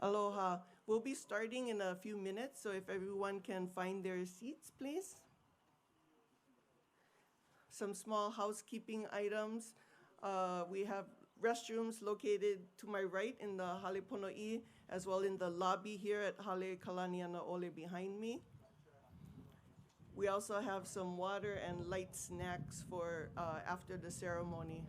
Aloha. We'll be starting in a few minutes, so if everyone can find their seats, please. Some small housekeeping items. We have restrooms located to my right in the Hale Pono'i, as well in the lobby here at Hale Kalaniana Ole behind me. We also have some water and light snacks for after the ceremony.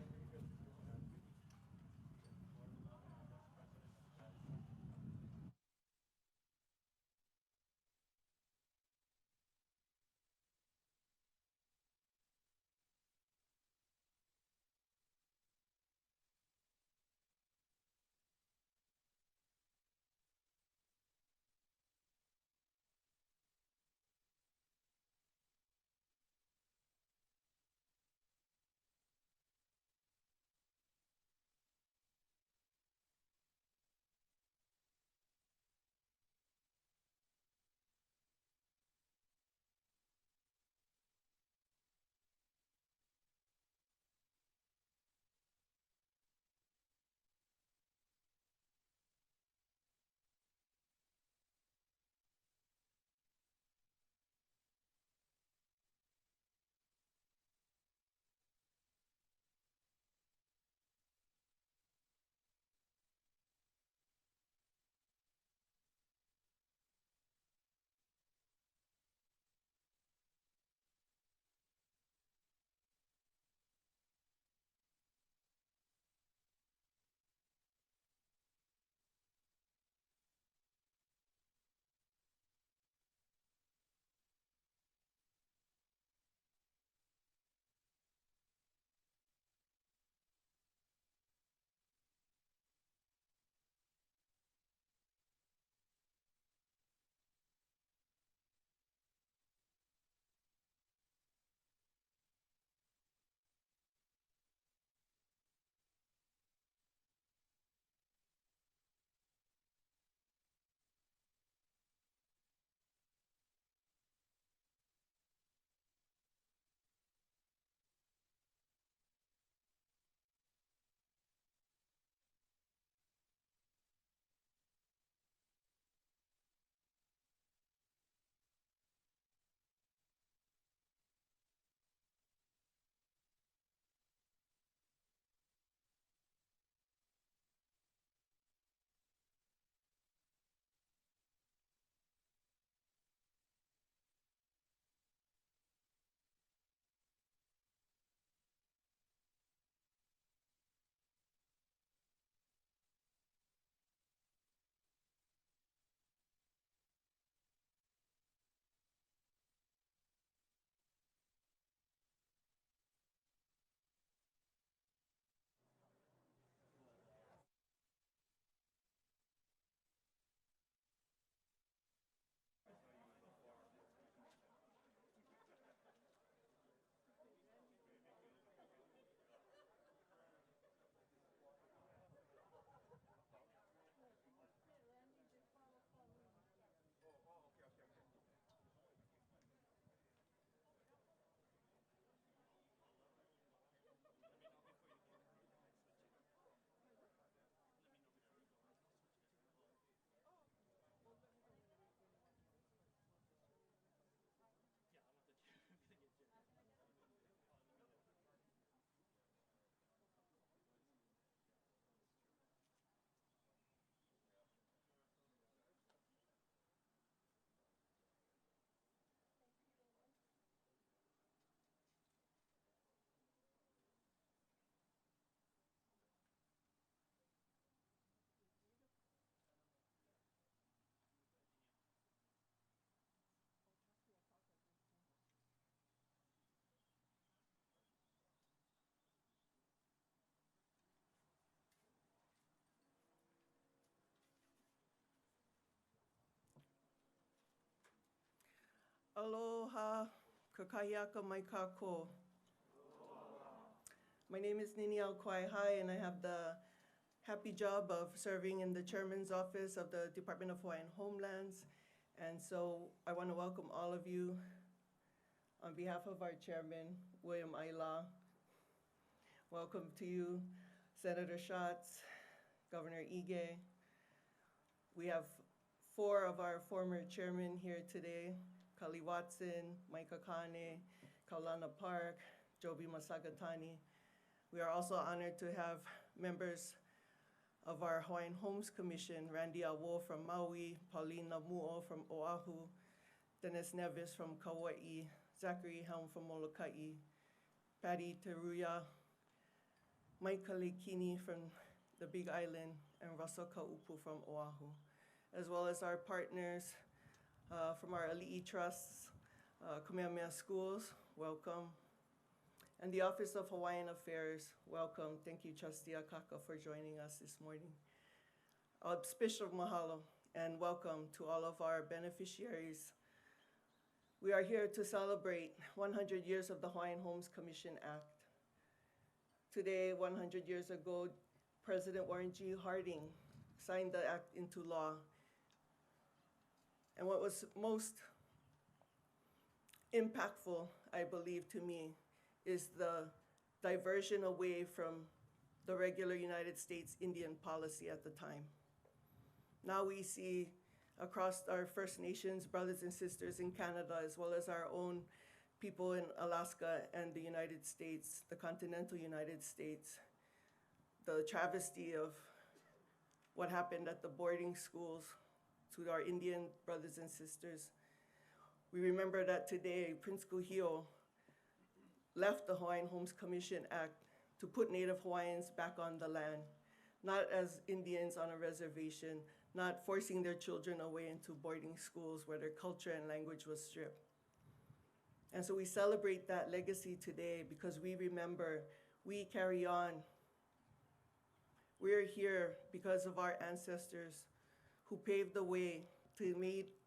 Aloha, kakahiaka mai kako. My name is Ninial Kwai and I have the happy job of serving in the chairman's office of the Department of Hawaiian Homelands. And so I want to welcome all of you on behalf of our chairman, William Aila. Welcome to you, Senator Schatz, Governor Ige, We have four of our former chairmen here today: Kali Watson, Micah Kane, Kaulana Park, Joby Masagatani. We are also honored to have members of our Hawaiian Homes Commission: Randy Awo from Maui, Pauline Namuo from Oahu, Dennis Nevis from Kauai, Zachary Helm from Molokai, Patty Teruya, Mike Kalekini from the Big Island, and Russell Kaupu from Oahu, as well as our partners from our Ali'i Trusts, Kamehameha Schools, welcome. And the Office of Hawaiian Affairs, welcome. Thank you, Trustee Akaka, for joining us this morning. Special mahalo and welcome to all of our beneficiaries. We are here to celebrate 100 years of the Hawaiian Homes Commission Act. Today, 100 years ago, President Warren G. Harding signed the act into law. And what was most impactful, I believe, to me, is the diversion away from the regular United States Indian policy at the time. Now we see across our First Nations brothers and sisters in Canada, as well as our own people in Alaska and the United States, the continental United States, the travesty of what happened at the boarding schools to our Indian brothers and sisters. We remember that today, Prince Kuhio left the Hawaiian Homes Commission Act to put Native Hawaiians back on the land, not as Indians on a reservation, not forcing their children away into boarding schools where their culture and language was stripped. And so we celebrate that legacy today because we remember, we carry on. We're here because of our ancestors who paved the way to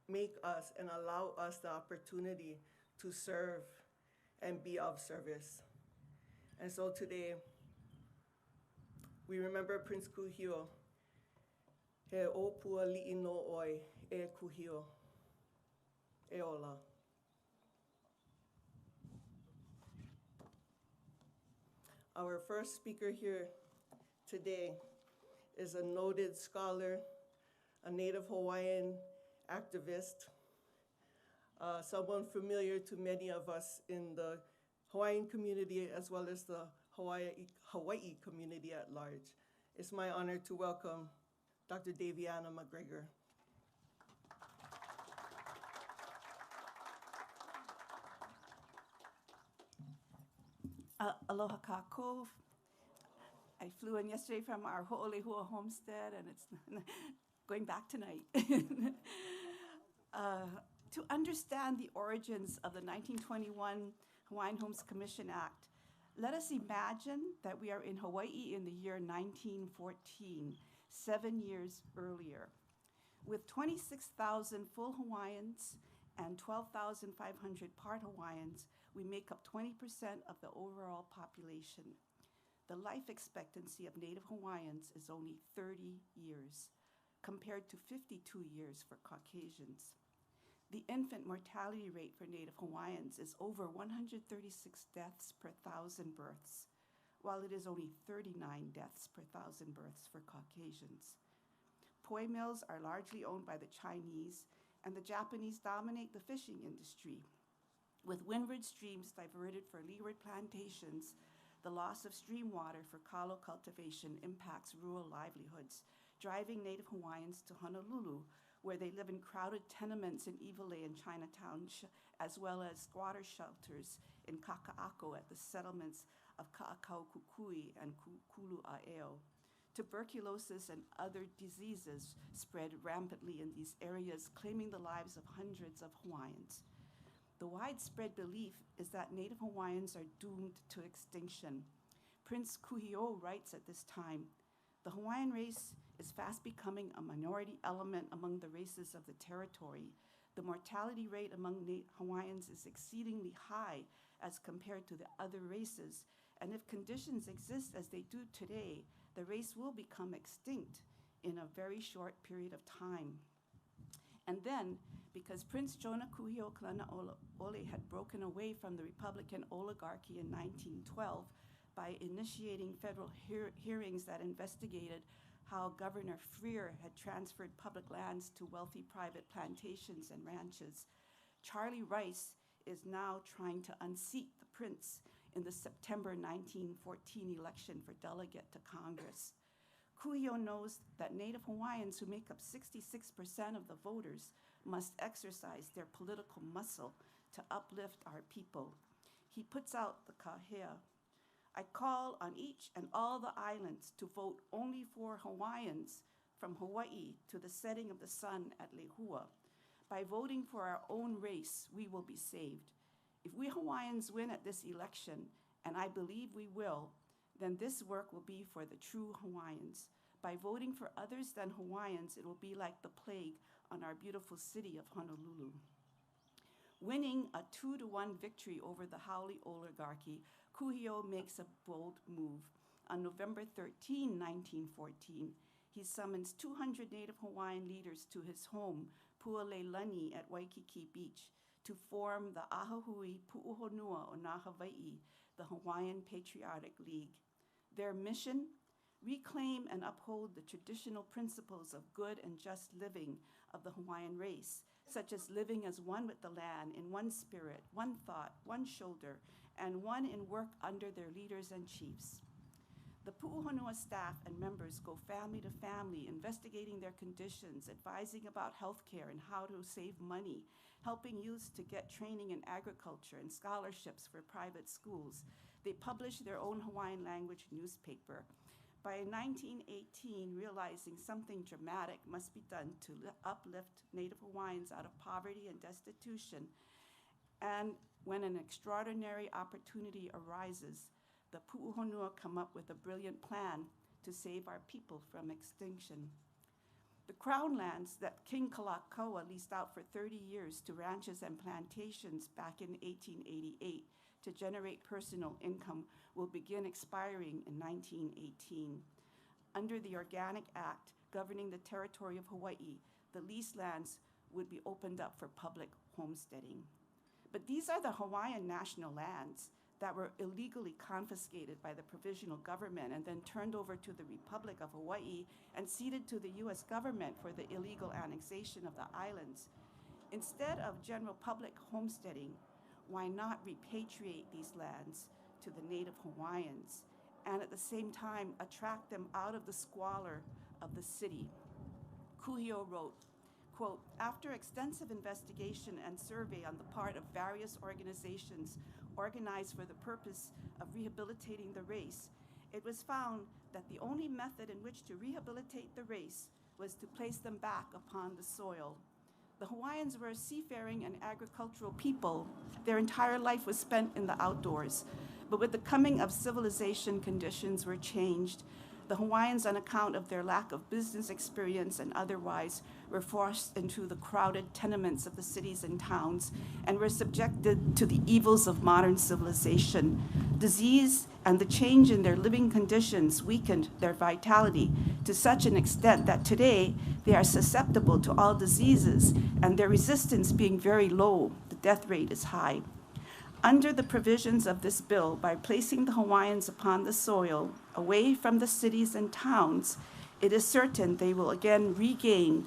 make us and allow us the opportunity to serve and be of service. And so today, we remember Prince Kuhio. He opua li'i no oi e Kuhio. E ola. Our first speaker here today is a noted scholar, a Native Hawaiian activist, someone familiar to many of us in the Hawaiian community as well as the Hawaii community at large. It's my honor to welcome Dr. Daviana McGregor. Aloha kākou. I flew in yesterday from our Ho'olehua homestead, and it's going back tonight. To understand the origins of the 1921 Hawaiian Homes Commission Act, let us imagine that we are in Hawaii in the year 1914, 7 years earlier. With 26,000 full Hawaiians and 12,500 part Hawaiians, we make up 20% of the overall population. The life expectancy of Native Hawaiians is only 30 years, compared to 52 years for Caucasians. The infant mortality rate for Native Hawaiians is over 136 deaths per 1,000 births, while it is only 39 deaths per 1,000 births for Caucasians. Poi mills are largely owned by the Chinese, and the Japanese dominate the fishing industry. With windward streams diverted for leeward plantations, the loss of stream water for kalo cultivation impacts rural livelihoods, driving Native Hawaiians to Honolulu, where they live in crowded tenements in Iwalei and Chinatown, as well as squatter shelters in Kaka'ako at the settlements of Ka'akaukukui and Kulu'aeo. Tuberculosis and other diseases spread rampantly in these areas, claiming the lives of hundreds of Hawaiians. The widespread belief is that Native Hawaiians are doomed to extinction. Prince Kuhio writes at this time, "The Hawaiian race is fast becoming a minority element among the races of the territory. The mortality rate among Hawaiians is exceedingly high as compared to the other races, and if conditions exist as they do today, the race will become extinct in a very short period of time." And then, because Prince Jonah Kuhio Kalanaole had broken away from the Republican oligarchy in 1912 by initiating federal hearings that investigated how Governor Freer had transferred public lands to wealthy private plantations and ranches, Charlie Rice is now trying to unseat the prince in the September 1914 election for delegate to Congress. Kuhio knows that Native Hawaiians, who make up 66% of the voters, must exercise their political muscle to uplift our people. He puts out the kahea. I call on each and all the islands to vote only for Hawaiians from Hawaii to the setting of the sun at Lehua. By voting for our own race, we will be saved. If we Hawaiians win at this election, and I believe we will, then this work will be for the true Hawaiians. By voting for others than Hawaiians, it will be like the plague on our beautiful city of Honolulu. Winning a 2-1 victory over the Haole oligarchy, Kuhio makes a bold move. On November 13, 1914, he summons 200 Native Hawaiian leaders to his home, Pualelani at Waikiki Beach, to form the Ahahui Pu'uhonua o Nā Hawaii, the Hawaiian Patriotic League. Their mission? Reclaim and uphold the traditional principles of good and just living of the Hawaiian race, such as living as one with the land, in one spirit, one thought, one shoulder, and one in work under their leaders and chiefs. The Pu'uhonua staff and members go family to family, investigating their conditions, advising about healthcare and how to save money, helping youths to get training in agriculture and scholarships for private schools. They publish their own Hawaiian language newspaper. By 1918, realizing something dramatic must be done to uplift Native Hawaiians out of poverty and destitution, and when an extraordinary opportunity arises, the Pu'uhonua come up with a brilliant plan to save our people from extinction. The crown lands that King Kalakaua leased out for 30 years to ranches and plantations back in 1888 to generate personal income will begin expiring in 1918. Under the Organic Act governing the territory of Hawaii, the leased lands would be opened up for public homesteading. But these are the Hawaiian national lands that were illegally confiscated by the provisional government and then turned over to the Republic of Hawaii and ceded to the US government for the illegal annexation of the islands. Instead of general public homesteading, why not repatriate these lands to the Native Hawaiians and at the same time attract them out of the squalor of the city? Kuhio wrote, quote, after extensive investigation and survey on the part of various organizations organized for the purpose of rehabilitating the race, it was found that the only method in which to rehabilitate the race was to place them back upon the soil. The Hawaiians were a seafaring and agricultural people. Their entire life was spent in the outdoors. But with the coming of civilization, conditions were changed. The Hawaiians, on account of their lack of business experience and otherwise, were forced into the crowded tenements of the cities and towns and were subjected to the evils of modern civilization. Disease and the change in their living conditions weakened their vitality to such an extent that today they are susceptible to all diseases, and their resistance being very low, the death rate is high. Under the provisions of this bill, by placing the Hawaiians upon the soil, away from the cities and towns, it is certain they will again regain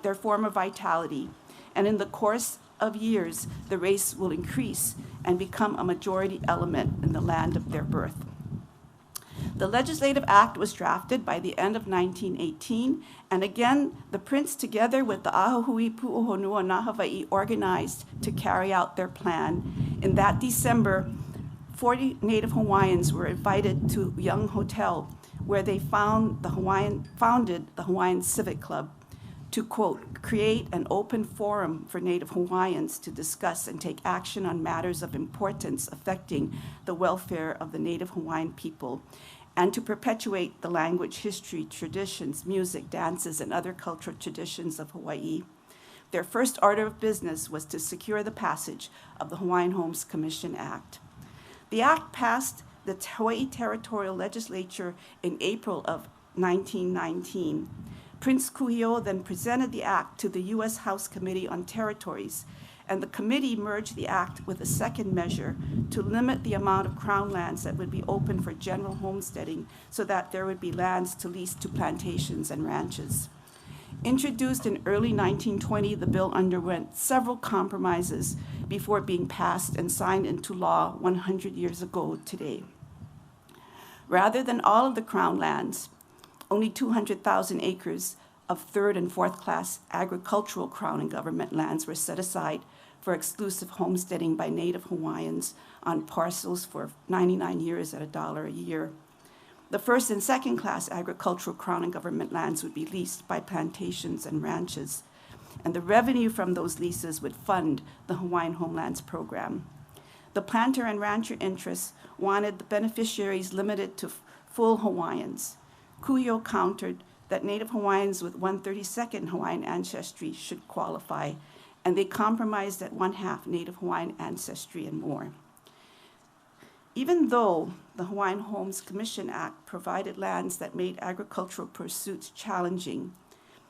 their former vitality. And in the course of years, the race will increase and become a majority element in the land of their birth. The legislative act was drafted by the end of 1918, and again, the prince, together with the Ahahui Pu'uhonua Nā Hawaii, organized to carry out their plan. In that December, 40 Native Hawaiians were invited to Young Hotel, where they founded the Hawaiian Civic Club to, quote, create an open forum for Native Hawaiians to discuss and take action on matters of importance affecting the welfare of the Native Hawaiian people, and to perpetuate the language, history, traditions, music, dances, and other cultural traditions of Hawaii. Their first order of business was to secure the passage of the Hawaiian Homes Commission Act. The act passed the Hawaii Territorial Legislature in April of 1919. Prince Kuhio then presented the act to the U.S. House Committee on Territories, and the committee merged the act with a second measure to limit the amount of Crown lands that would be open for general homesteading so that there would be lands to lease to plantations and ranches. Introduced in early 1920, the bill underwent several compromises before being passed and signed into law 100 years ago today. Rather than all of the Crown lands, only 200,000 acres of third and fourth class agricultural Crown and government lands were set aside for exclusive homesteading by Native Hawaiians on parcels for 99 years at $1 a year. The first and second class agricultural Crown and government lands would be leased by plantations and ranches, and the revenue from those leases would fund the Hawaiian Homelands Program. The planter and rancher interests wanted the beneficiaries limited to full Hawaiians. Kuhio countered that Native Hawaiians with 1/32nd Hawaiian ancestry should qualify, and they compromised at 1/2 Native Hawaiian ancestry and more. Even though the Hawaiian Homes Commission Act provided lands that made agricultural pursuits challenging,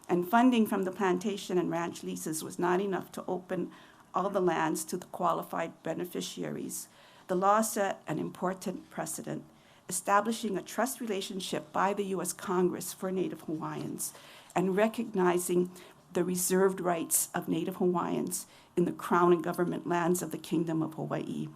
and funding from the plantation and ranch leases was not enough to open all the lands to the qualified beneficiaries, the law set an important precedent, establishing a trust relationship by the U.S. Congress for Native Hawaiians and recognizing the reserved rights of Native Hawaiians in the Crown and government lands of the Kingdom of Hawaii.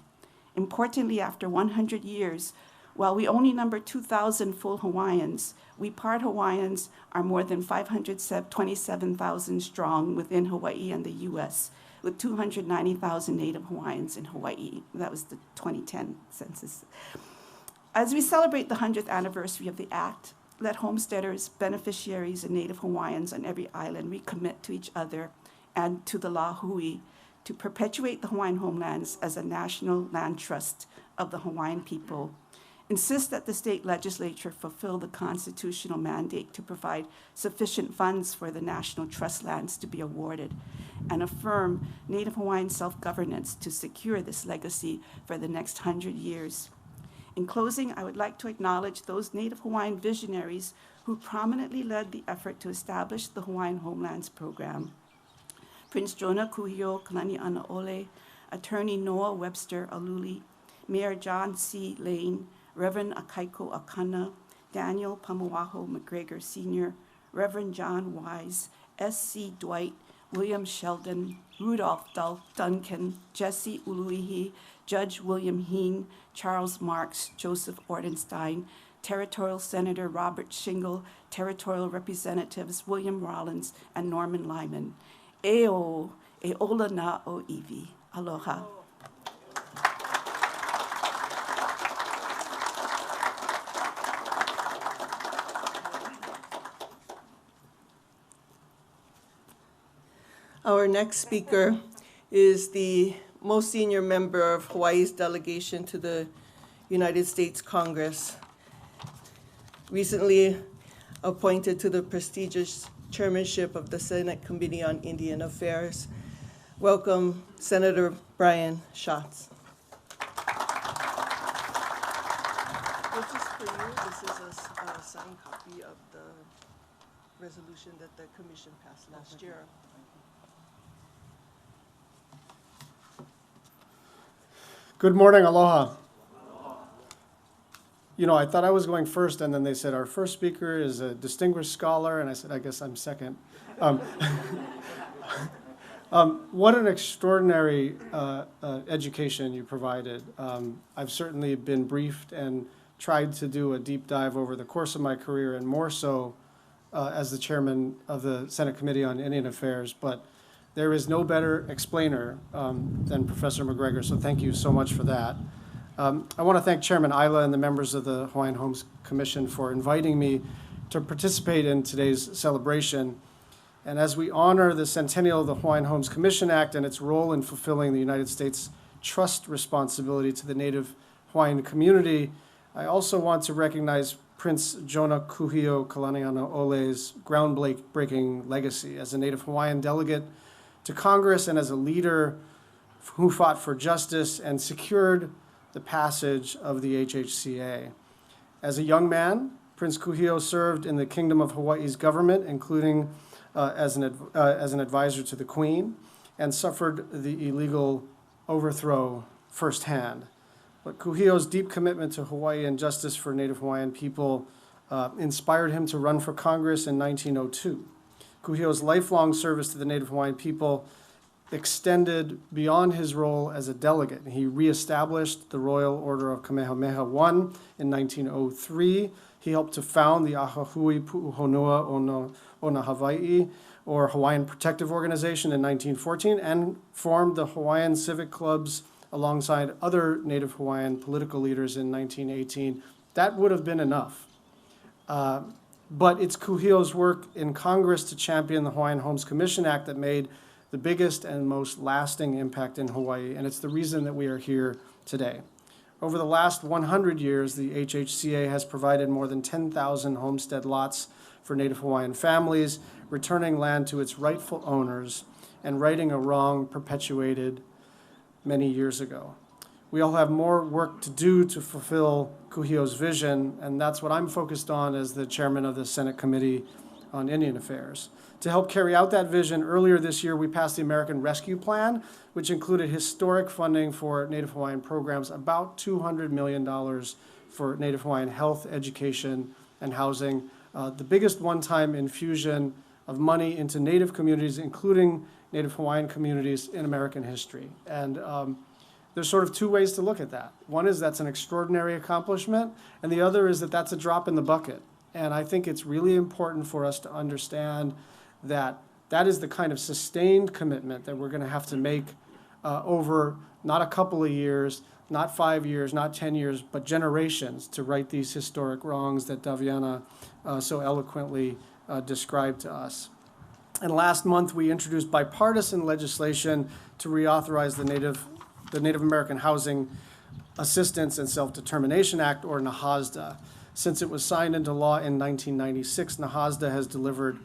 Importantly, after 100 years, while we only number 2,000 full Hawaiians, we part Hawaiians are more than 527,000 strong within Hawaii and the U.S., with 290,000 Native Hawaiians in Hawaii. That was the 2010 census. As we celebrate the 100th anniversary of the Act, let homesteaders, beneficiaries, and Native Hawaiians on every island recommit to each other and to the law hui to perpetuate the Hawaiian homelands as a national land trust of the Hawaiian people. Insist that the state legislature fulfill the constitutional mandate to provide sufficient funds for the national trust lands to be awarded, and affirm Native Hawaiian self-governance to secure this legacy for the next 100 years. In closing, I would like to acknowledge those Native Hawaiian visionaries who prominently led the effort to establish the Hawaiian Homelands Program. Prince Jonah Kuhio Kalani'anaole, Attorney Noah Webster Aluli, Mayor John C. Lane, Reverend Akaiko Akana, Daniel Pamuaho McGregor Sr., Reverend John Wise, S.C. Dwight, William Sheldon, Rudolph Duncan, Jesse Uluihi, Judge William Heen, Charles Marks, Joseph Ordenstein, Territorial Senator Robert Shingle, Territorial Representatives William Rollins and Norman Lyman. Eo, e ola na o iwi. Aloha. Our next speaker is the most senior member of Hawaii's delegation to the United States Congress, recently appointed to the prestigious chairmanship of the Senate Committee on Indian Affairs. Welcome, Senator Brian Schatz. This is for you. This is a signed copy of the resolution that the commission passed last year. Good morning, aloha. You know, I thought I was going first, and then they said our first speaker is a distinguished scholar, and I said, I guess I'm second. What an extraordinary education you provided. I've certainly been briefed and tried to do a deep dive over the course of my career, and more so as the chairman of the Senate Committee on Indian Affairs, but there is no better explainer than Professor McGregor, so thank you so much for that. I want to thank Chairman Isla and the members of the Hawaiian Homes Commission for inviting me to participate in today's celebration. And as we honor the centennial of the Hawaiian Homes Commission Act and its role in fulfilling the United States trust responsibility to the Native Hawaiian community, I also want to recognize Prince Jonah Kuhio Kalani'anaole's groundbreaking legacy as a Native Hawaiian delegate to Congress and as a leader who fought for justice and secured the passage of the HHCA. As a young man, Prince Kuhio served in the Kingdom of Hawaii's government, including as an advisor to the Queen, and suffered the illegal overthrow firsthand. But Kuhio's deep commitment to Hawaii and justice for Native Hawaiian people inspired him to run for Congress in 1902. Kuhio's lifelong service to the Native Hawaiian people extended beyond his role as a delegate. He reestablished the Royal Order of Kamehameha I in 1903. He helped to found the Ahahui Pu'uhonua Ona Hawaii, or Hawaiian Protective Organization, in 1914, and formed the Hawaiian Civic Clubs alongside other Native Hawaiian political leaders in 1918. That would have been enough. But it's Kuhio's work in Congress to champion the Hawaiian Homes Commission Act that made the biggest and most lasting impact in Hawaii, and it's the reason that we are here today. Over the last 100 years, the HHCA has provided more than 10,000 homestead lots for Native Hawaiian families, returning land to its rightful owners and righting a wrong perpetuated many years ago. We all have more work to do to fulfill Kuhio's vision, and that's what I'm focused on as the chairman of the Senate Committee on Indian Affairs. To help carry out that vision, earlier this year we passed the American Rescue Plan, which included historic funding for Native Hawaiian programs, about $200 million for Native Hawaiian health, education, and housing. The biggest one-time infusion of money into Native communities, including Native Hawaiian communities in American history. And there's sort of two ways to look at that. One is that's an extraordinary accomplishment, and the other is that that's a drop in the bucket. And I think it's really important for us to understand that that is the kind of sustained commitment that we're going to have to make over not a couple of years, not 5 years, not 10 years, but generations to right these historic wrongs that Daviana so eloquently described to us. And last month, we introduced bipartisan legislation to reauthorize the Native American Housing Assistance and Self-Determination Act, or NAHASDA. Since it was signed into law in 1996, NAHASDA has delivered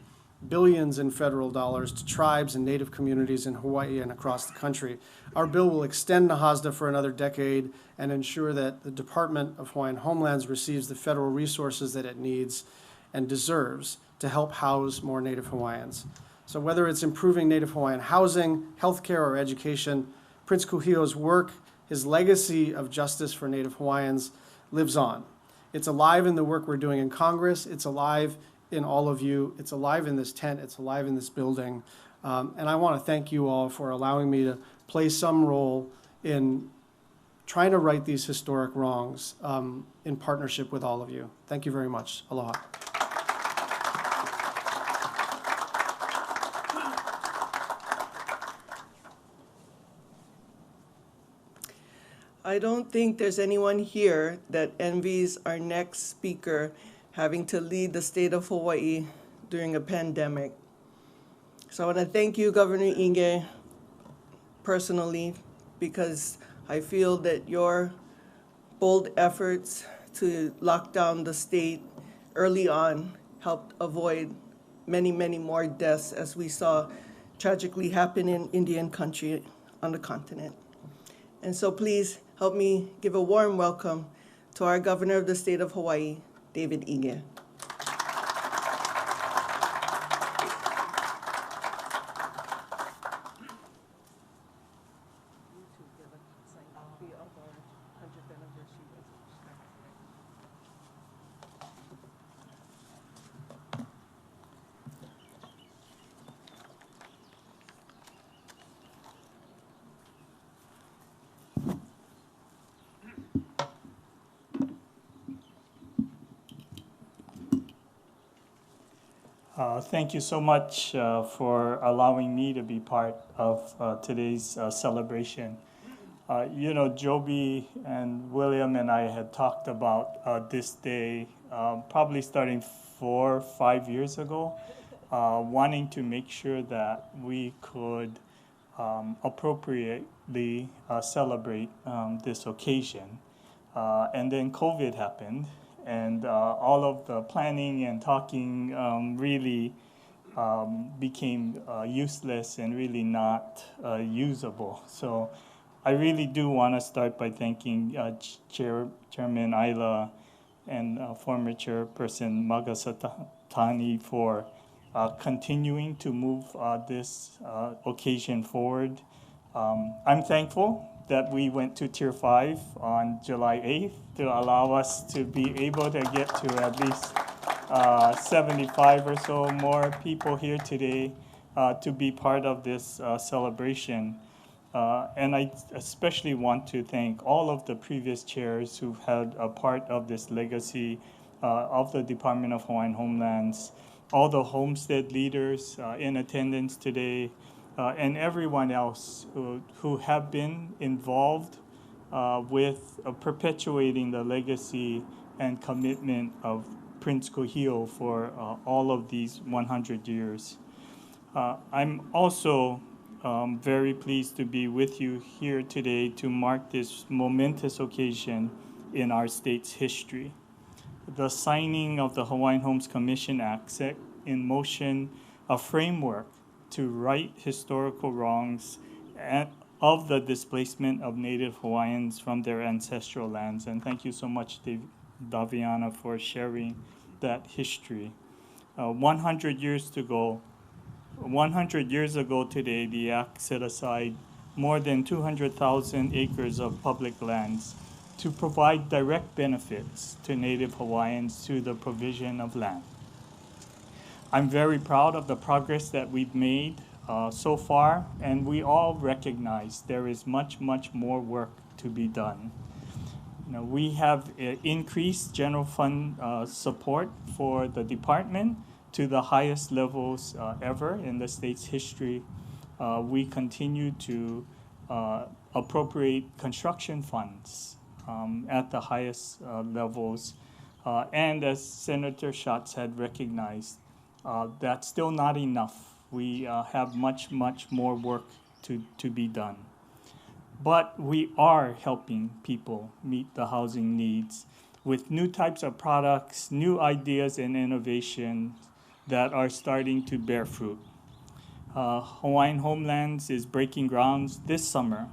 billions in federal dollars to tribes and Native communities in Hawaii and across the country. Our bill will extend NAHASDA for another decade and ensure that the Department of Hawaiian Homelands receives the federal resources that it needs and deserves to help house more Native Hawaiians. So whether it's improving Native Hawaiian housing, healthcare, or education, Prince Kuhio's work, his legacy of justice for Native Hawaiians, lives on. It's alive in the work we're doing in Congress. It's alive in all of you. It's alive in this tent. It's alive in this building. And I want to thank you all for allowing me to play some role in trying to right these historic wrongs in partnership with all of you. Thank you very much. Aloha. I don't think there's anyone here that envies our next speaker having to lead the state of Hawaii during a pandemic. So I want to thank you, Governor Inge, personally, because I feel that your bold efforts to lock down the state early on helped avoid many, many more deaths, as we saw tragically happen in Indian country on the continent. And so please help me give a warm welcome to our Governor of the state of Hawaii, David Ige. Thank you so much for allowing me to be part of today's celebration. You know, Joby and William and I had talked about this day probably starting 4 or 5 years ago, wanting to make sure that we could appropriately celebrate this occasion. And then COVID happened. And all of the planning and talking really became useless and really not usable. So I really do want to start by thanking Chairman Ayla and former Chairperson Magasatani for continuing to move this occasion forward. I'm thankful that we went to Tier 5 on July 8th to allow us to be able to get to at least 75 or so more people here today to be part of this celebration. And I especially want to thank all of the previous chairs who've had a part of this legacy of the Department of Hawaiian Homelands, all the homestead leaders in attendance today, and everyone else who have been involved with perpetuating the legacy and commitment of Prince Kuhio for all of these 100 years. I'm also very pleased to be with you here today to mark this momentous occasion in our state's history. The signing of the Hawaiian Homes Commission Act set in motion a framework to right historical wrongs of the displacement of Native Hawaiians from their ancestral lands. And thank you so much, Daviana, for sharing that history. 100 years ago today, the Act set aside more than 200,000 acres of public lands to provide direct benefits to Native Hawaiians through the provision of land. I'm very proud of the progress that we've made so far, and we all recognize there is much, much more work to be done. We have increased general fund support for the department to the highest levels ever in the state's history. We continue to appropriate construction funds at the highest levels. And as Senator Schatz had recognized, that's still not enough. We have much, much more work to be done. But we are helping people meet the housing needs with new types of products, new ideas and innovation that are starting to bear fruit. Hawaiian Homelands is breaking grounds this summer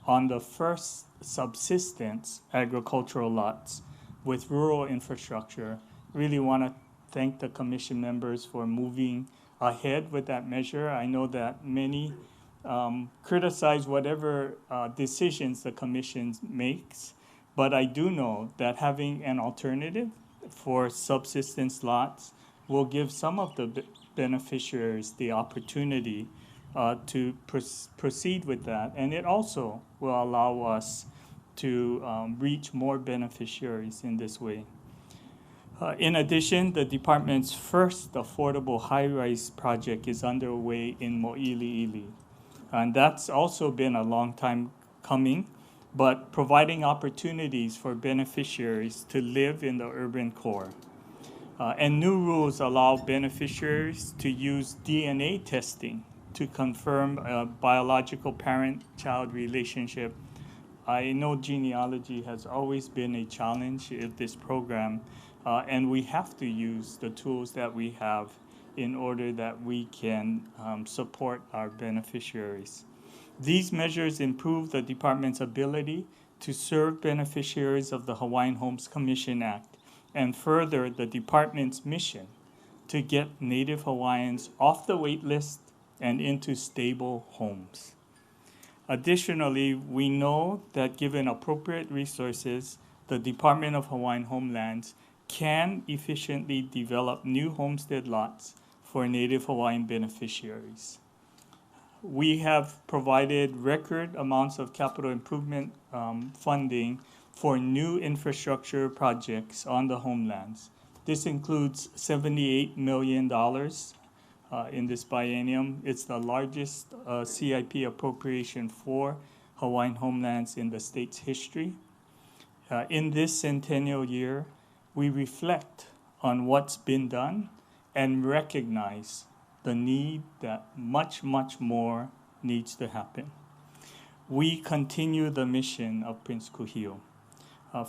on the first subsistence agricultural lots with rural infrastructure. Really want to thank the commission members for moving ahead with that measure. I know that many criticize whatever decisions the commission makes, but I do know that having an alternative for subsistence lots will give some of the beneficiaries the opportunity to proceed with that, and it also will allow us to reach more beneficiaries in this way. In addition, the department's first affordable high-rise project is underway in Mo'iliili. And that's also been a long time coming, but providing opportunities for beneficiaries to live in the urban core. And new rules allow beneficiaries to use DNA testing to confirm a biological parent-child relationship. I know genealogy has always been a challenge in this program, and we have to use the tools that we have in order that we can support our beneficiaries. These measures improve the department's ability to serve beneficiaries of the Hawaiian Homes Commission Act and further the department's mission to get Native Hawaiians off the wait list and into stable homes. Additionally, we know that given appropriate resources, the Department of Hawaiian Homelands can efficiently develop new homestead lots for Native Hawaiian beneficiaries. We have provided record amounts of capital improvement funding for new infrastructure projects on the homelands. This includes $78 million in this biennium. It's the largest CIP appropriation for Hawaiian Homelands in the state's history. In this centennial year, we reflect on what's been done and recognize the need that much, much more needs to happen. We continue the mission of Prince Kuhio.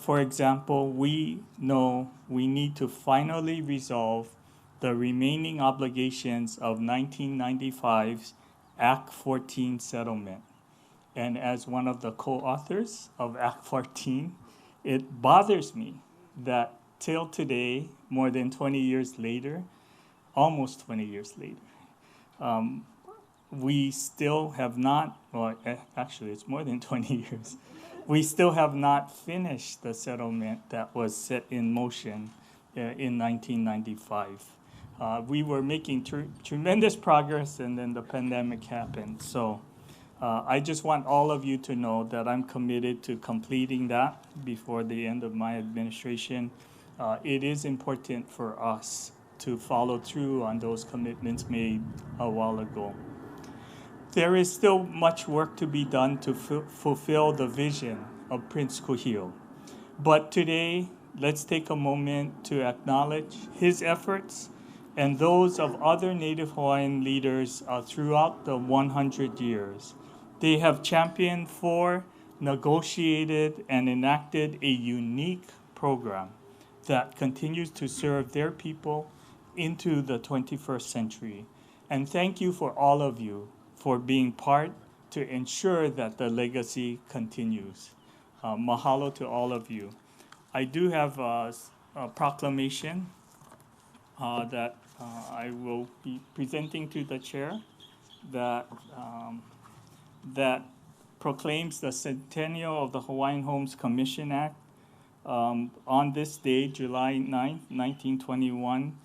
For example, we know we need to finally resolve the remaining obligations of 1995's Act 14 settlement. And as one of the co-authors of Act 14, it bothers me that till today, more than 20 years later, almost 20 years later. We still have not, well, actually it's more than 20 years. We still have not finished the settlement that was set in motion in 1995. We were making tremendous progress, and then the pandemic happened. So I just want all of you to know that I'm committed to completing that before the end of my administration. It is important for us to follow through on those commitments made a while ago. There is still much work to be done to fulfill the vision of Prince Kuhio. But today, let's take a moment to acknowledge his efforts and those of other Native Hawaiian leaders throughout the 100 years. They have championed for, negotiated, and enacted a unique program that continues to serve their people into the 21st century. And thank you for all of you for being part to ensure that the legacy continues. Mahalo to all of you. I do have a proclamation that I will be presenting to the chair that proclaims the Centennial of the Hawaiian Homes Commission Act on this day, July 9th, 1921.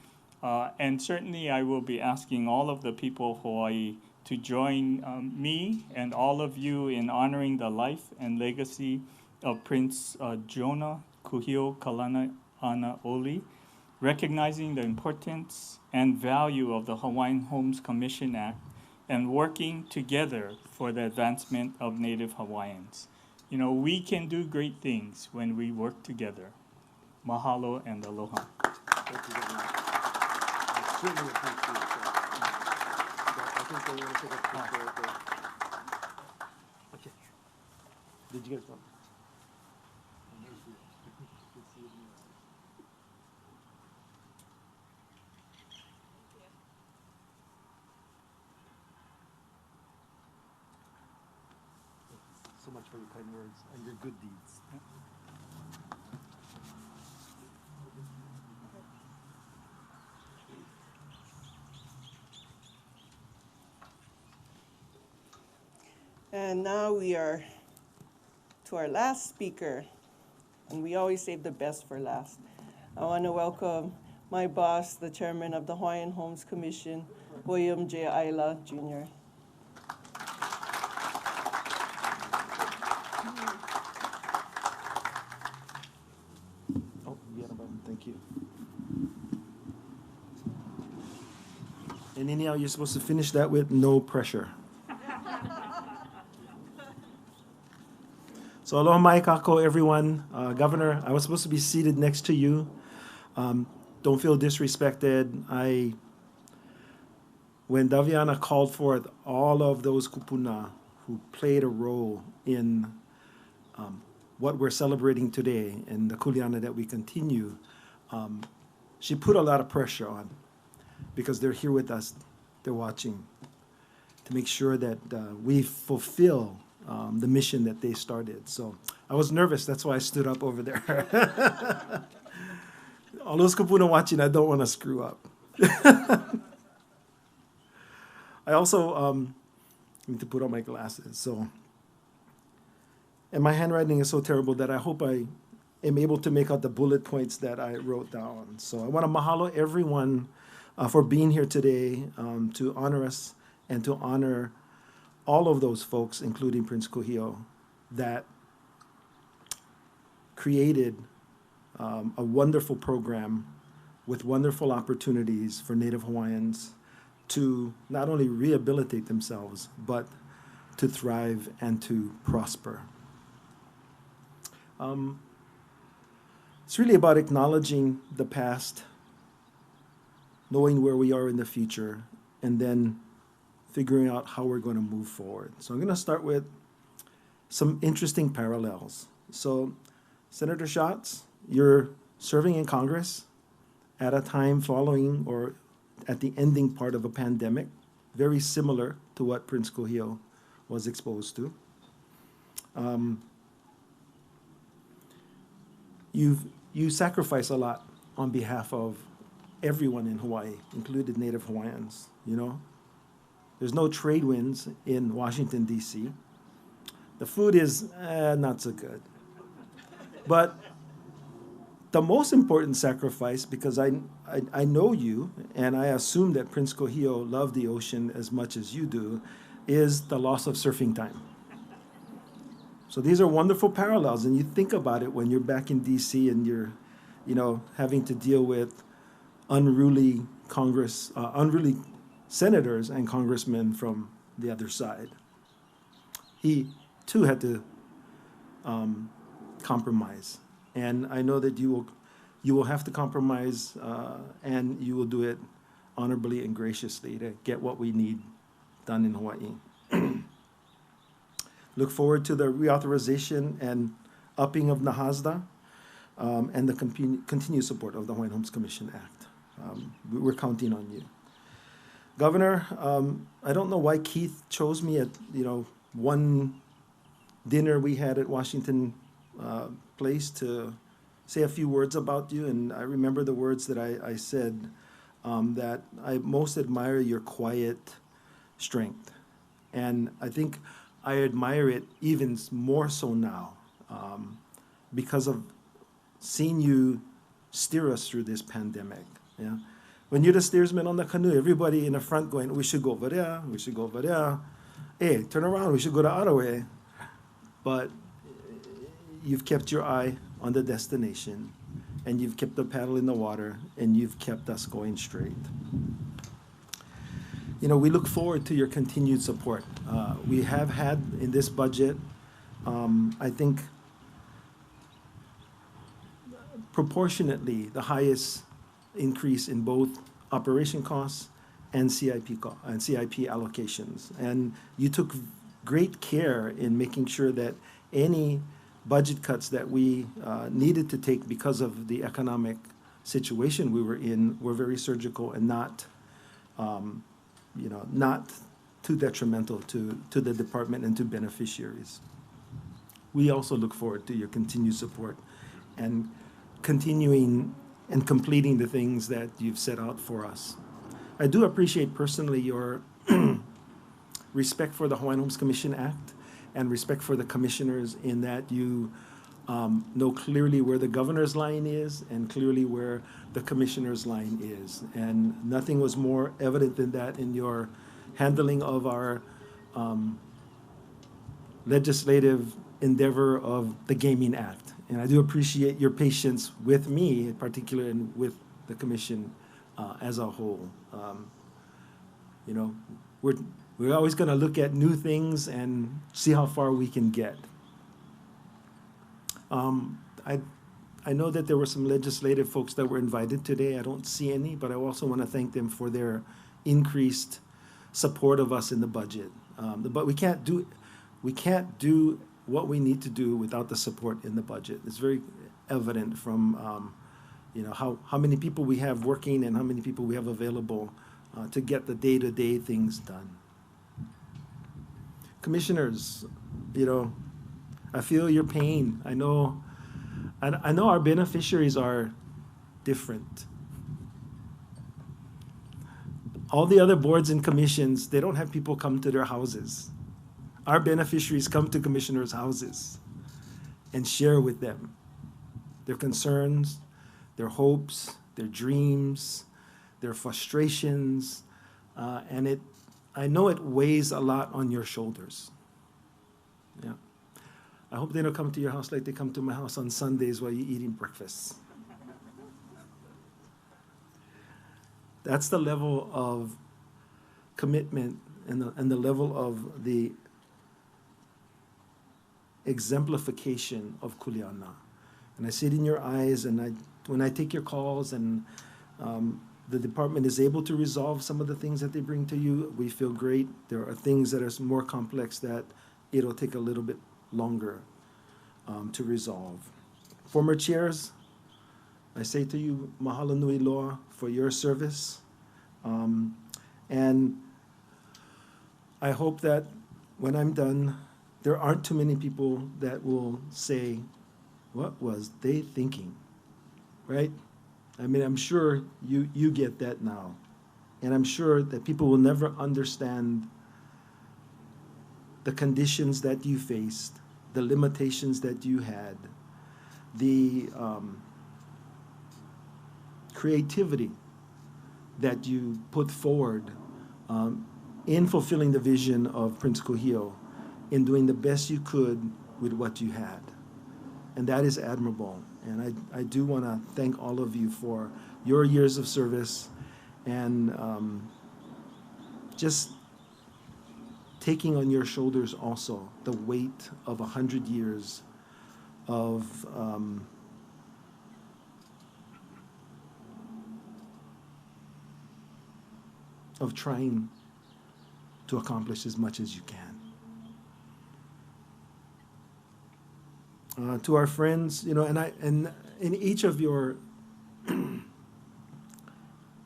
And certainly I will be asking all of the people of Hawaii to join me and all of you in honoring the life and legacy of Prince Jonah Kuhio Kalani'anaʻoli, recognizing the importance and value of the Hawaiian Homes Commission Act, and working together for the advancement of Native Hawaiians. You know, we can do great things when we work together. Mahalo and aloha. Thank you very much. I certainly appreciate that. I think they want to take a picture of it. Okay. Did you guys want? So much for your kind words and your good deeds. And now we are to our last speaker, and we always save the best for last. I want to welcome my boss, the chairman of the Hawaiian Homes Commission, William J. Aila, Jr. Oh, you got a button. Thank you. And anyhow, you're supposed to finish that with no pressure. So aloha mai kako, everyone. Governor, I was supposed to be seated next to you. Don't feel disrespected. When Daviana called forth all of those kupuna who played a role in what we're celebrating today and the kuleana that we continue, she put a lot of pressure on because they're here with us, they're watching, to make sure that we fulfill the mission that they started. So I was nervous, that's why I stood up over there. All those kupuna watching, I don't want to screw up. I also need to put on my glasses. So, and my handwriting is so terrible that I hope I am able to make out the bullet points that I wrote down. So I want to mahalo everyone for being here today to honor us and to honor all of those folks, including Prince Kuhio, that created a wonderful program with wonderful opportunities for Native Hawaiians to not only rehabilitate themselves, but to thrive and to prosper. It's really about acknowledging the past, knowing where we are in the future, and then figuring out how we're going to move forward. So I'm going to start with some interesting parallels. So Senator Schatz, you're serving in Congress at a time following or at the ending part of a pandemic, very similar to what Prince Kuhio was exposed to. You sacrifice a lot on behalf of everyone in Hawaii, including Native Hawaiians, you know. There's no trade winds in Washington, D.C. The food is not so good. But the most important sacrifice, because I know you, and I assume that Prince Kohio loved the ocean as much as you do, is the loss of surfing time. So these are wonderful parallels, and you think about it when you're back in D.C. and you're, you know, having to deal with unruly unruly senators and congressmen from the other side. He too had to compromise, and I know that you will have to compromise, and you will do it honorably and graciously to get what we need done in Hawaii. Look forward to the reauthorization and upping of NAHASDA, and the continued support of the Hawaiian Homes Commission Act. We're counting on you. Governor, I don't know why Keith chose me at, you know, one dinner we had at Washington Place to say a few words about you, and I remember the words that I said, that I most admire your quiet strength. And I think I admire it even more so now, because of seeing you steer us through this pandemic. Yeah, when you're the steersman on the canoe, everybody in the front going, "We should go over there. We should go over there. Hey, turn around. We should go the other way." But you've kept your eye on the destination, and you've kept the paddle in the water, and you've kept us going straight. You know, we look forward to your continued support. We have had in this budget, I think, proportionately the highest increase in both operation costs and CIP allocations. And you took great care in making sure that any budget cuts that we needed to take because of the economic situation we were in were very surgical and not, you know, not too detrimental to the department and to beneficiaries. We also look forward to your continued support and continuing and completing the things that you've set out for us. I do appreciate personally your respect for the Hawaiian Homes Commission Act and respect for the commissioners, in that you know clearly where the governor's line is and clearly where the commissioner's line is. And nothing was more evident than that in your handling of our legislative endeavor of the Gaming Act. And I do appreciate your patience with me, in particular, and with the commission as a whole. You know, we're always going to look at new things and see how far we can get. I know that there were some legislative folks that were invited today. I don't see any, but I also want to thank them for their increased support of us in the budget. But we can't do what we need to do without the support in the budget. It's very evident from you know, how many people we have working and how many people we have available to get the day-to-day things done. Commissioners, you know, I feel your pain. I know our beneficiaries are different. All the other boards and commissions, they don't have people come to their houses. Our beneficiaries come to commissioners' houses and share with them their concerns, their hopes, their dreams, their frustrations, and I know it weighs a lot on your shoulders. Yeah. I hope they don't come to your house like they come to my house on Sundays while you're eating breakfast. That's the level of commitment and the level of the exemplification of kuleana. And I see it in your eyes, and when I take your calls and the department is able to resolve some of the things that they bring to you, we feel great. There are things that are more complex that it'll take a little bit longer to resolve. Former chairs, I say to you, mahalo nui loa for your service. And I hope that when I'm done, there aren't too many people that will say, "What was they thinking?" Right? I mean, I'm sure you get that now. And I'm sure that people will never understand the conditions that you faced, the limitations that you had, the creativity that you put forward in fulfilling the vision of Prince Kuhio, in doing the best you could with what you had. And that is admirable. And I do want to thank all of you for your years of service and just taking on your shoulders also the weight of 100 years of trying to accomplish as much as you can. To our friends, you know, and in each of your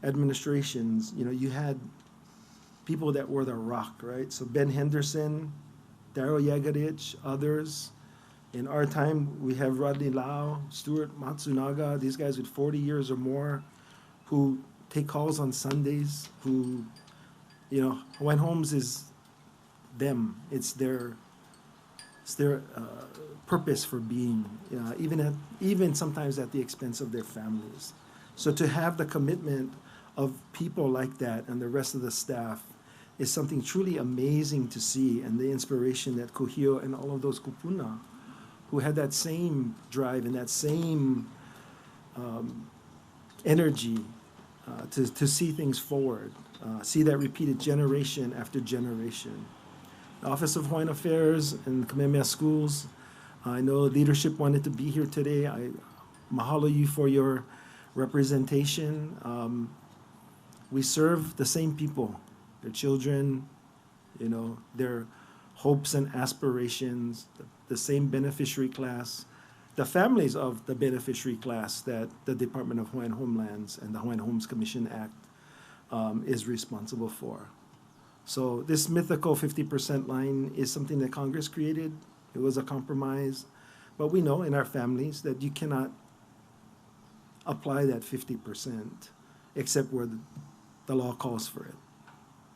administrations, you know, you had people that were the rock, right? So Ben Henderson, Daryl Yagadich, others. In our time, we have Rodney Lau, Stuart Matsunaga, these guys with 40 years or more who take calls on Sundays, who, you know, Hawaiian Homes is them. It's their purpose for being, even sometimes at the expense of their families. So to have the commitment of people like that and the rest of the staff is something truly amazing to see, and the inspiration that Kuhio and all of those kupuna who had that same drive and that same energy to see things forward, see that repeated generation after generation. The Office of Hawaiian Affairs and Kamehameha Schools, I know leadership wanted to be here today. I mahalo you for your representation. We serve the same people, their children, you know, their hopes and aspirations, the same beneficiary class, the families of the beneficiary class that the Department of Hawaiian Homelands and the Hawaiian Homes Commission Act is responsible for. So this mythical 50% line is something that Congress created. It was a compromise, but we know in our families that you cannot apply that 50% except where the law calls for it,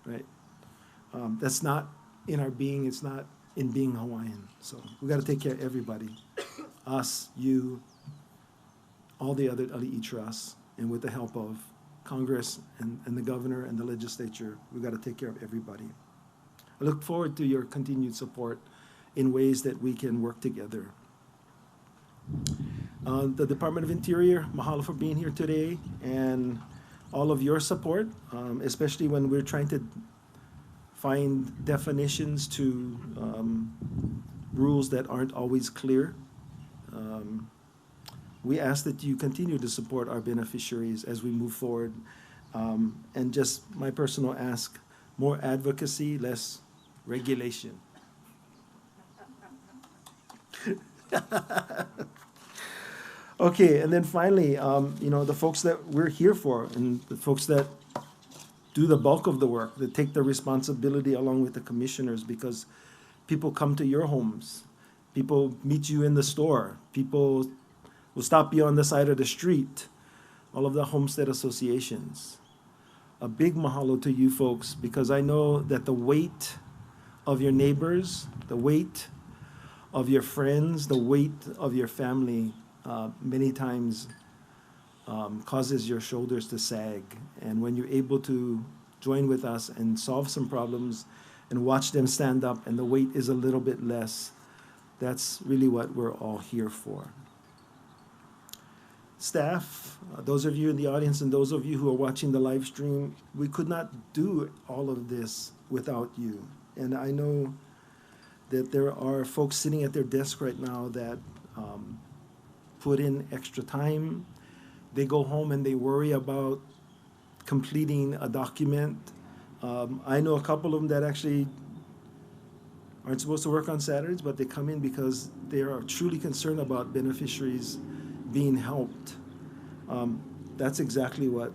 right? That's not in our being, it's not in being Hawaiian. So we got to take care of everybody, us, you, all the other ali'i trusts, and with the help of Congress and the governor and the legislature, we got to take care of everybody. I look forward to your continued support in ways that we can work together. The Department of Interior, mahalo for being here today, and all of your support, especially when we're trying to find definitions to rules that aren't always clear. We ask that you continue to support our beneficiaries as we move forward. And just my personal ask, more advocacy, less regulation. Okay, and then finally, you know, the folks that we're here for and the folks that do the bulk of the work, that take the responsibility along with the commissioners, because people come to your homes, people meet you in the store, people will stop you on the side of the street, all of the homestead associations. A big mahalo to you folks, because I know that the weight of your neighbors, the weight of your friends, the weight of your family many times causes your shoulders to sag. And when you're able to join with us and solve some problems and watch them stand up and the weight is a little bit less, that's really what we're all here for. Staff, those of you in the audience and those of you who are watching the live stream, we could not do all of this without you. And I know that there are folks sitting at their desk right now that put in extra time. They go home and they worry about completing a document. I know a couple of them that actually aren't supposed to work on Saturdays, but they come in because they are truly concerned about beneficiaries being helped. That's exactly what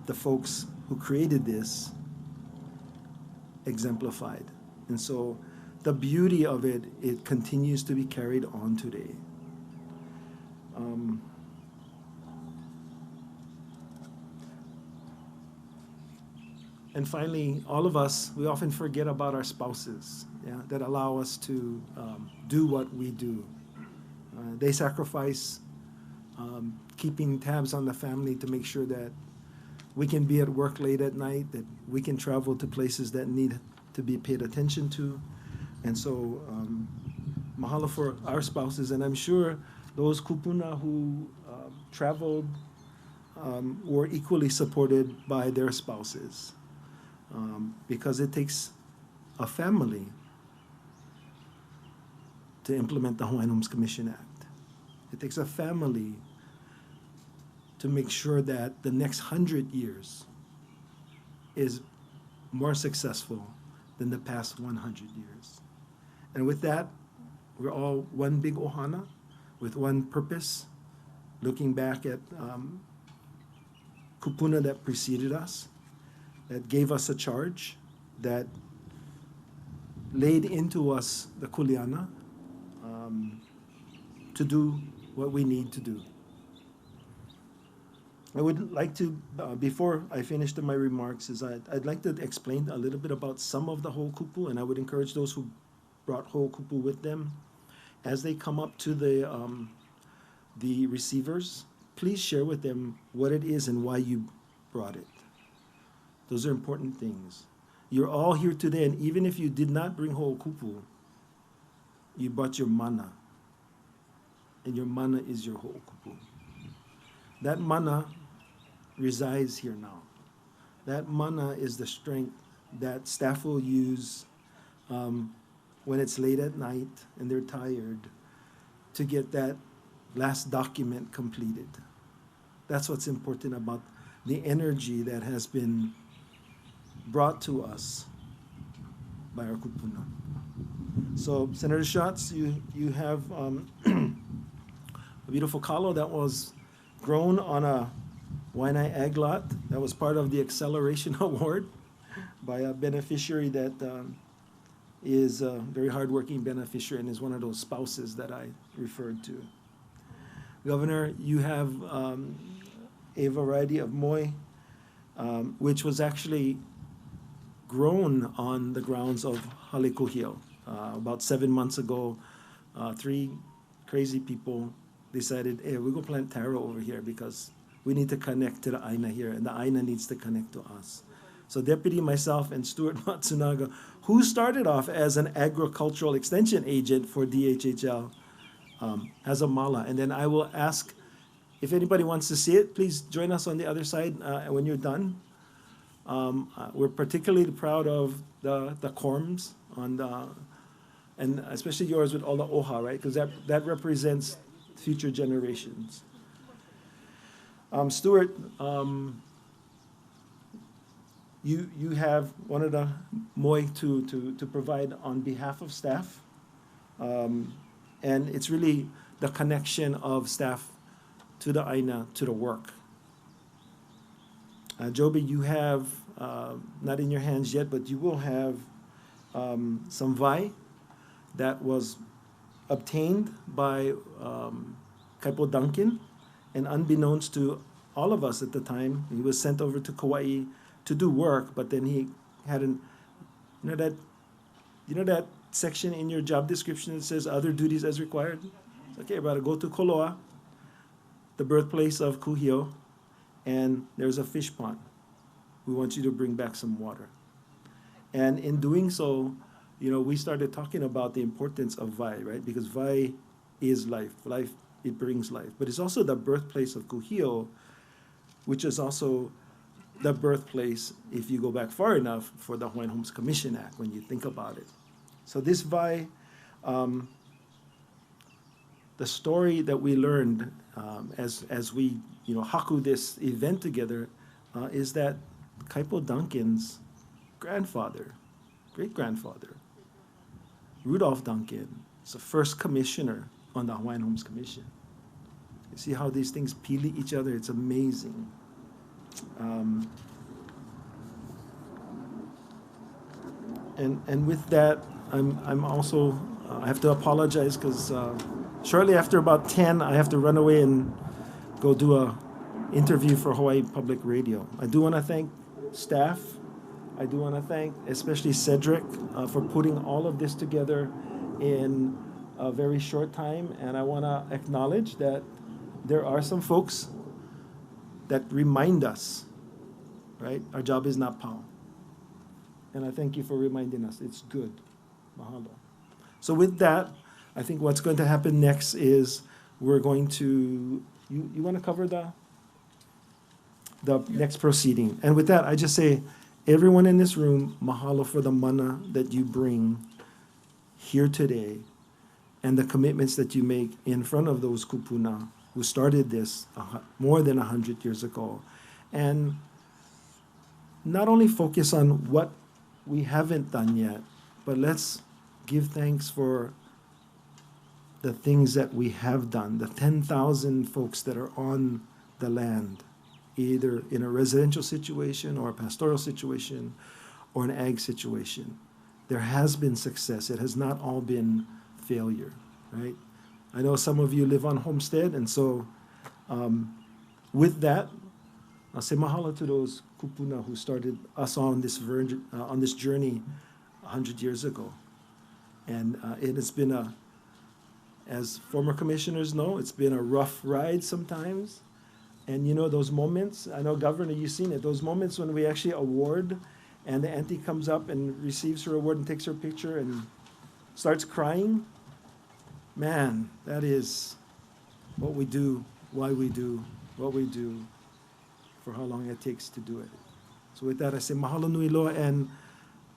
the folks who created this exemplified. And so the beauty of it, it continues to be carried on today. And finally, all of us, we often forget about our spouses, yeah, that allow us to do what we do. They sacrifice keeping tabs on the family to make sure that we can be at work late at night, that we can travel to places that need to be paid attention to. And so, mahalo for our spouses, and I'm sure those kupuna who traveled were equally supported by their spouses, because it takes a family to implement the Hawaiian Homes Commission Act. It takes a family to make sure that the next 100 years is more successful than the past 100 years. And with that, we're all one big ohana with one purpose, looking back at kupuna that preceded us, that gave us a charge, that laid into us the kuleana to do what we need to do. I would like to, before I finish my remarks, I'd like to explain a little bit about some of the ho'okupu, and I would encourage those who brought ho'okupu with them, as they come up to the receivers, please share with them what it is and why you brought it. Those are important things. You're all here today, and even if you did not bring ho'okupu, you brought your mana, and your mana is your ho'okupu. That mana resides here now. That mana is the strength that staff will use when it's late at night and they're tired to get that last document completed. That's what's important about the energy that has been brought to us by our kupuna. So, Senator Schatz, you have a beautiful kalo that was grown on a Waianae ag lot that was part of the Acceleration Award by a beneficiary that is a very hardworking beneficiary and is one of those spouses that I referred to. Governor, you have a variety of moi, which was actually grown on the grounds of Halekuhio. About 7 months ago, 3 crazy people decided, hey, we're going to plant taro over here because we need to connect to the Aina here, and the Aina needs to connect to us. So Deputy, myself, and Stuart Matsunaga, who started off as an agricultural extension agent for DHHL, has a mala. And then I will ask if anybody wants to see it, please join us on the other side when you're done. We're particularly proud of the corms and especially yours with all the oha, right? Because that represents future generations. Stuart, you have one of the moi to provide on behalf of staff, and it's really the connection of staff to the Aina, to the work. Joby, you have, not in your hands yet, but you will have some vai that was obtained by Kaipo Duncan, and unbeknownst to all of us at the time, he was sent over to Kauai to do work, but then he hadn't, you know that section in your job description that says other duties as required? Okay, brother, go to Koloa, the birthplace of Kuhio, and there's a fish pond. We want you to bring back some water. And in doing so, we started talking about the importance of vai, right? Because vai is life. Life, it brings life. But it's also the birthplace of Kuhio, which is also the birthplace, if you go back far enough, for the Hawaiian Homes Commission Act, when you think about it. So this vai, the story that we learned as we haku this event together is that Kaipo Duncan's grandfather, great-grandfather, Rudolph Duncan, is the first commissioner on the Hawaiian Homes Commission. You see how these things pili each other? It's amazing. And with that, I'm also I have to apologize because shortly after about 10, I have to run away and go do a interview for Hawaii Public Radio. I do want to thank staff, I do want to thank especially Cedric for putting all of this together in a very short time. And I want to acknowledge that there are some folks that remind us, right? Our job is not POW. And I thank you for reminding us. It's good. Mahalo. So with that, I think what's going to happen next is we're going to, you want to cover the next proceeding. And with that, I just say, everyone in this room, mahalo for the mana that you bring here today and the commitments that you make in front of those kupuna who started this more than 100 years ago. And not only focus on what we haven't done yet, but let's give thanks for the things that we have done, the 10,000 folks that are on the land, either in a residential situation or a pastoral situation or an ag situation. There has been success. It has not all been failure, right? I know some of you live on homestead, and so with that, I'll say mahalo to those kupuna who started us on this journey 100 years ago. And it has been as former commissioners know, it's been a rough ride sometimes. And you know those moments, I know Governor, you've seen it, those moments when we actually award and the auntie comes up and receives her award and takes her picture and starts crying. Man, that is what we do, why we do, what we do, for how long it takes to do it. So with that, I say mahalo nui loa and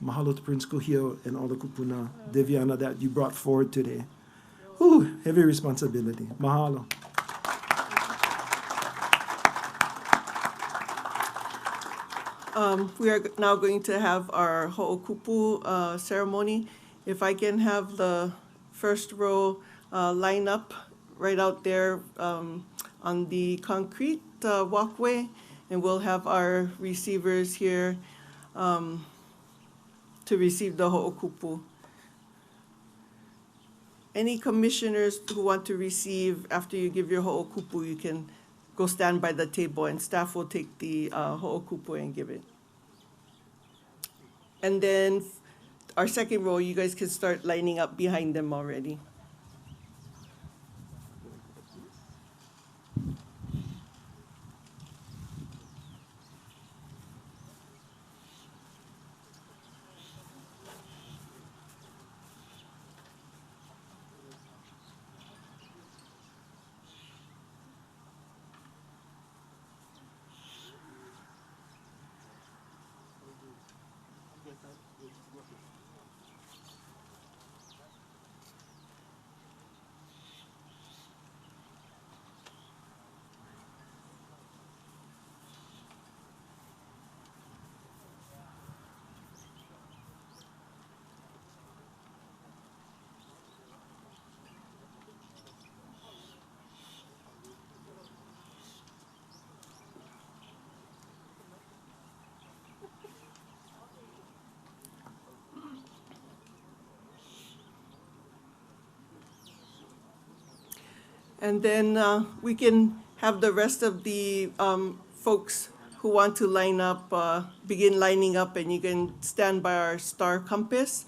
mahalo to Prince Kuhio and all the kupuna Deviana that you brought forward today. Whew, heavy responsibility. Mahalo. We are now going to have our ho'okupu ceremony. If I can have the first row line up right out there on the concrete walkway, and we'll have our receivers here to receive the ho'okupu. Any commissioners who want to receive after you give your ho'okupu, you can go stand by the table and staff will take the ho'okupu and give it. And then our second row, you guys can start lining up behind them already. And then we can have the rest of the folks who want to line up, begin lining up, and you can stand by our star compass.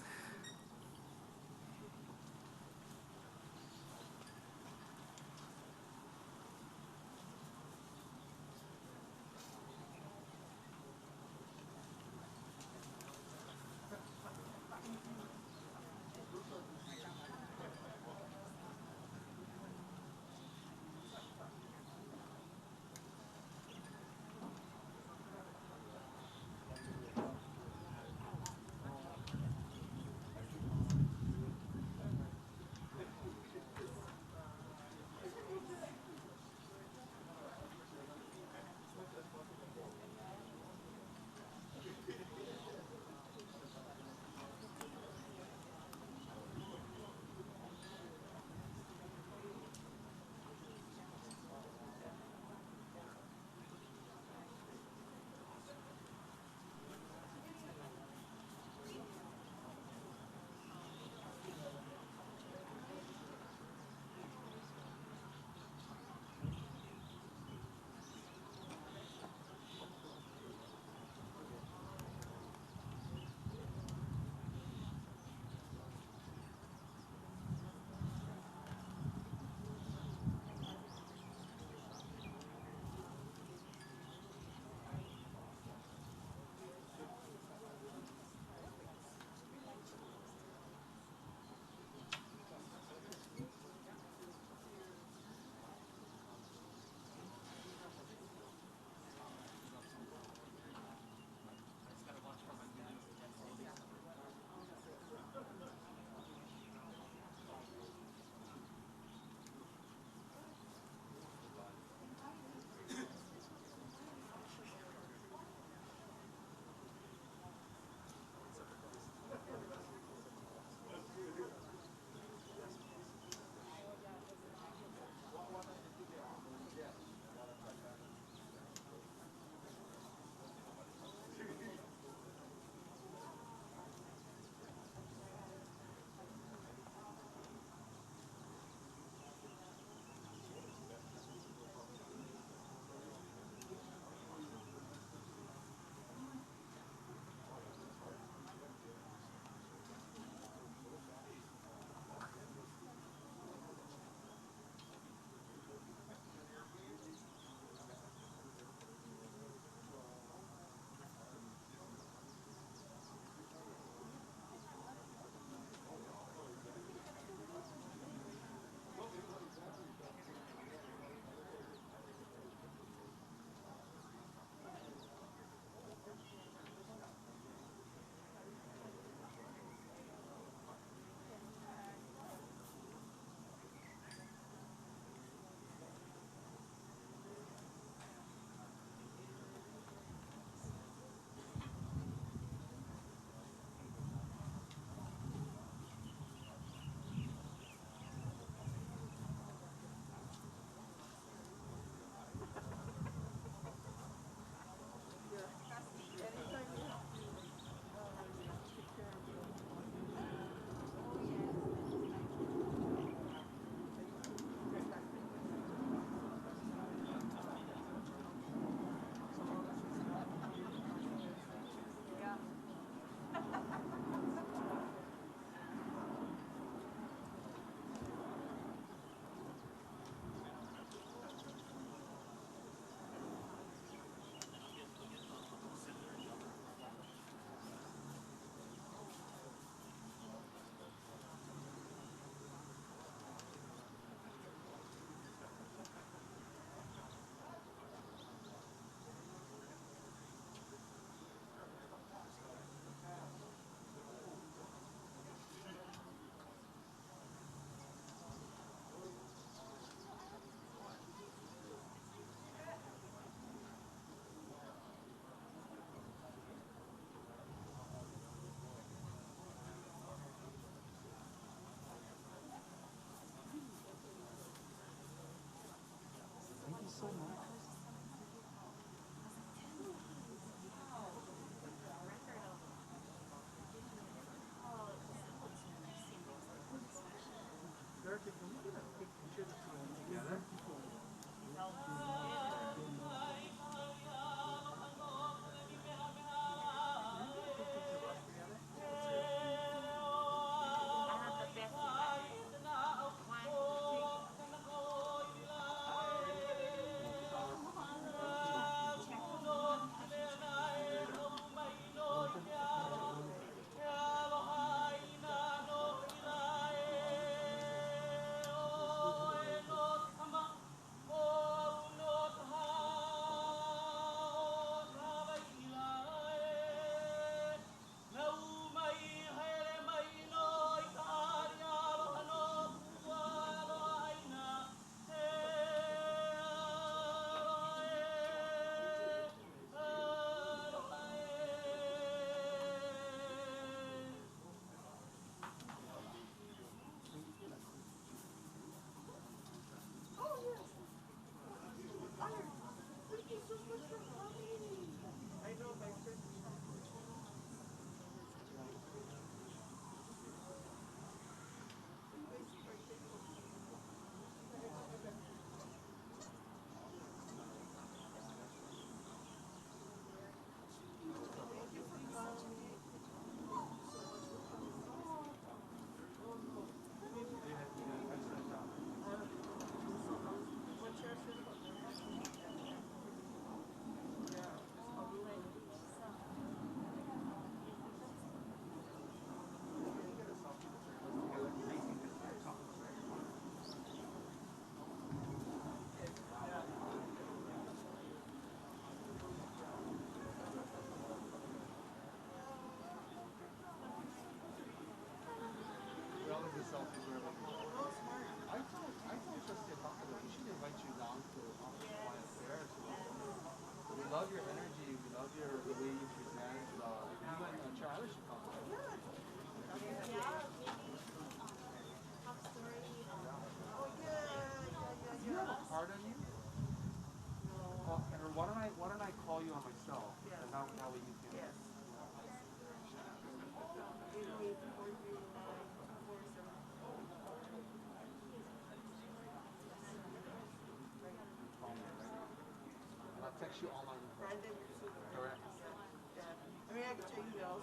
text you all on. Brandon, you're super. Correct. Yeah. I mean, I get your emails.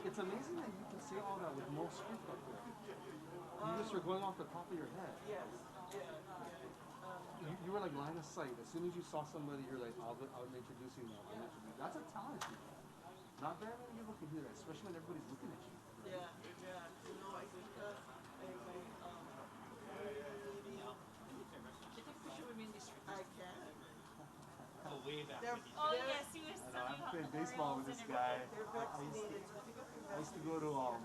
It's amazing that you can say all that with no script up there. You just were going off the top of your head. Yes. You were like line of sight. As soon as you saw somebody, you're like, I'm introducing them. That's a talent. Not very many people can do that, especially when everybody's looking at you. Yeah. You know, I think I can. Oh, way back. They're, when you- Oh they're, yes, he was I know, I've played baseball with this guy. they're vaccinated. I used to go to Ronald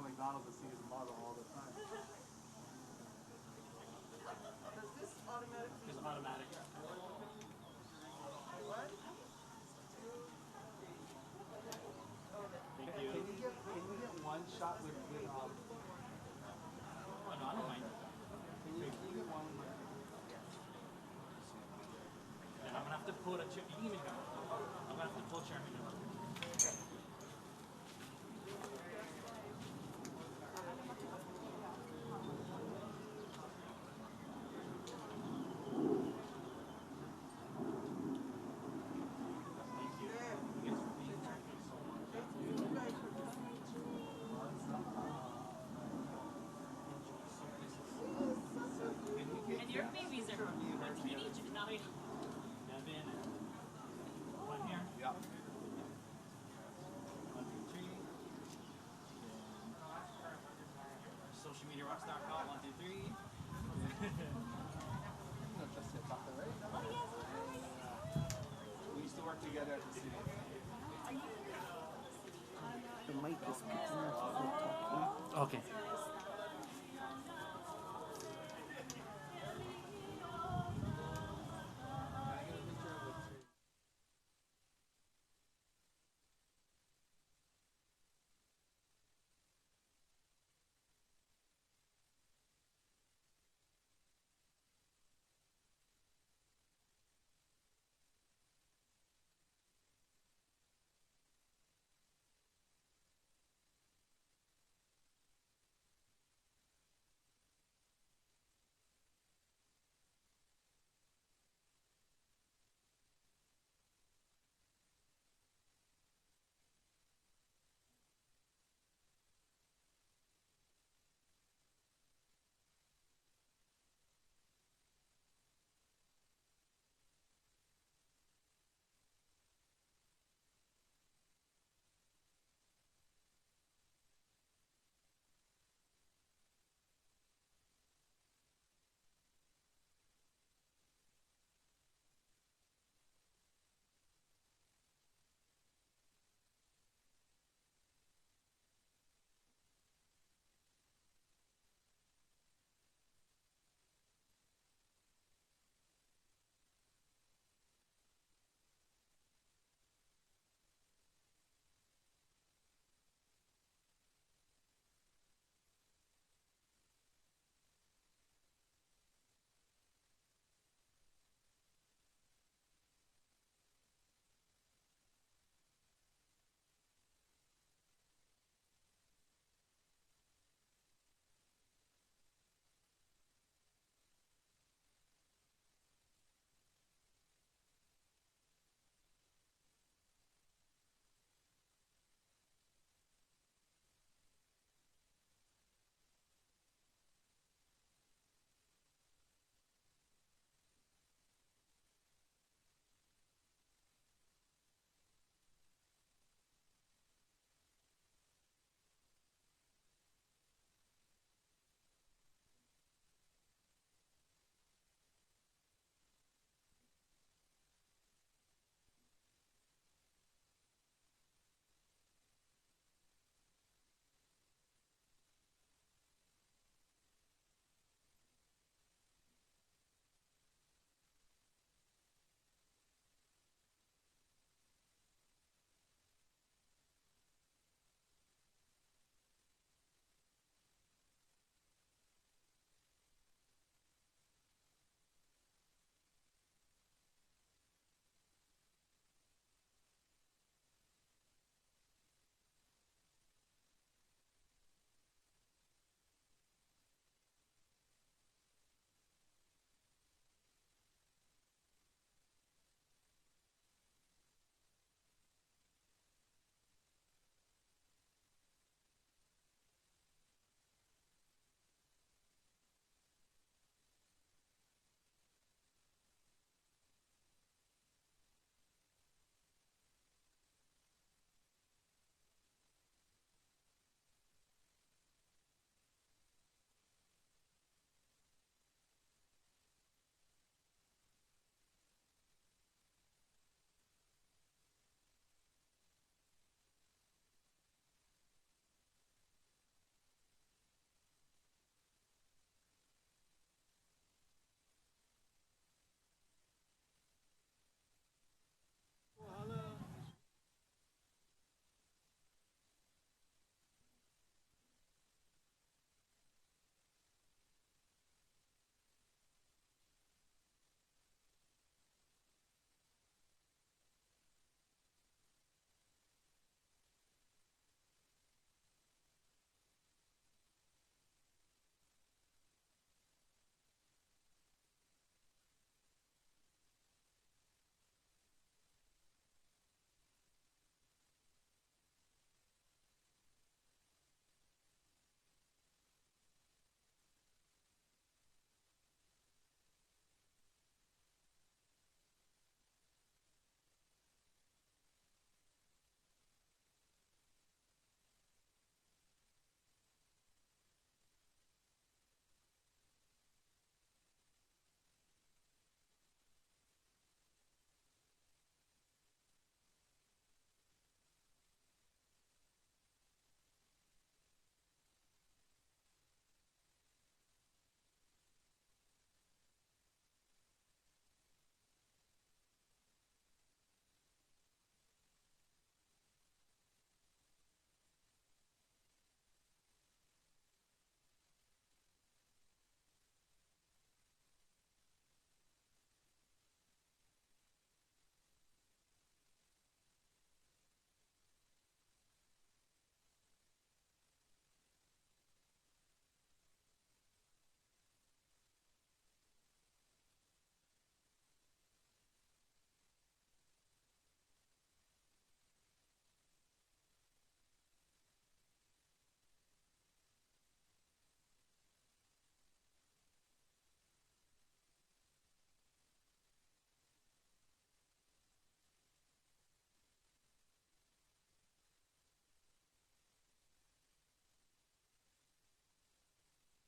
McDonald's to see his mother all the time. Does this automatically? It's automatic. What? Thank you. Can you get one shot with Oh, no, I don't mind. can you get one with And I'm gonna have to put a chair. You can even go. I'm gonna have to pull a chair. And your babies are teenagers now. Devin and one here. Yeah. 1, 2, 3. Social media rockstar.